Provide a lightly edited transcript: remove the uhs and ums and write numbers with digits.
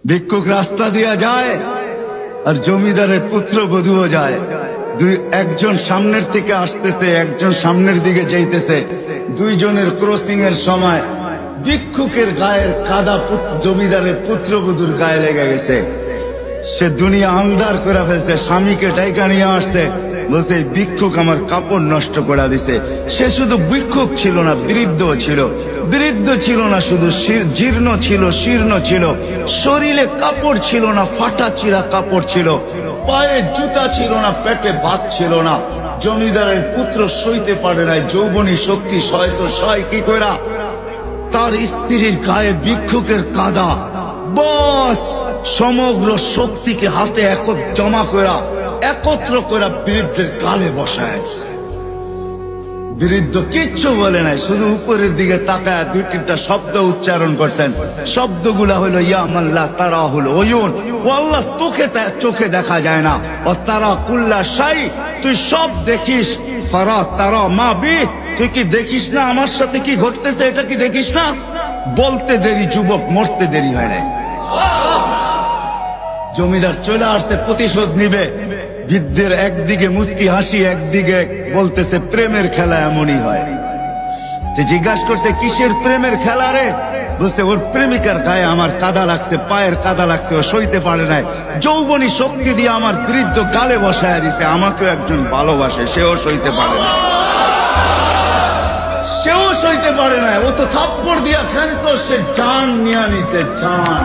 ভিক্ষুক রাস্তা দিয়া যায় আর জমিদারের পুত্রবধূও যায়। একজন সামনের থেকে আসতেছে, একজন সামনের দিকে যাইতেছে। দুইজনের ক্রসিং এর সময় ভিক্ষুকের গায়ের কাদা জমিদারের পুত্রবধূর গায়ে লেগে গেছে। সে দুনিয়া আন্ধার করে ফেলছে, স্বামীকে ডাইকা নিয়ে আসছে, বলছে ভিক্ষুক আমার কাপড় নষ্ট করে দিছে। সে শুধু ভিক্ষুক ছিল না, বৃদ্ধ ছিল। বৃদ্ধ ছিল না শুধু, জীর্ণ ছিল, শীর্ণ ছিল। শরীরে কাপড় ছিল না, ফাটা চিরা কাপড় ছিল। পায়ে জুতা ছিল না, পেটে ভাত ছিল না। জমিদারের পুত্র সইতে পারে নাই, যৌবনী শক্তি সয়তো সয় কি কইরা তার স্ত্রীর গায়ে ভিক্ষুকের কাদা। বস সমগ্র শক্তিকে হাতে জমা করা, একত্র করা বৃদ্ধের গালে বসায়। বৃদ্ধ কিচ্ছু বলে নাই, শুধু উপরের দিকে তাকায় দুই তিনটা শব্দ উচ্চারণ করছেন। শব্দগুলা হলো ইয়া মাল্লাহ তারা হলো ওয়ুন, ও আল্লাহ চোখে দেখা যায় না। ও তারা কুল্লা শাই, তুই সব দেখিস। ফারা তারা মা বি, তুই কি দেখিস না আমার সাথে কি ঘটতেছে? এটা কি দেখিস না? বলতে দেরি যুবক, মরতে দেরি হয় নাই। জমিদার চলে আসছে, প্রতিশোধ নিবে। বৃদ্ধের একদিকে মুস্কি হাসি, একদিকে বলতেছে প্রেমের খেলা এমনই হয়। জিজ্ঞাসা করছে কিসের প্রেমের খেলা রে? বলছে ওর প্রেমিকার গায়ে আমার কাদা লাগছে, পায়ের কাদা লাগছে, ও সইতে পারে নাই। যৌবনী শক্তি দিয়ে আমার বৃদ্ধ গালে বসায় দিছে। আমাকেও একজন ভালোবাসে, সেও সইতে পারে না, সেও সইতে পারে না। ও তো থাপ্পড় দিয়া খেলতো, সে জান নিয়ে নিছে, জান।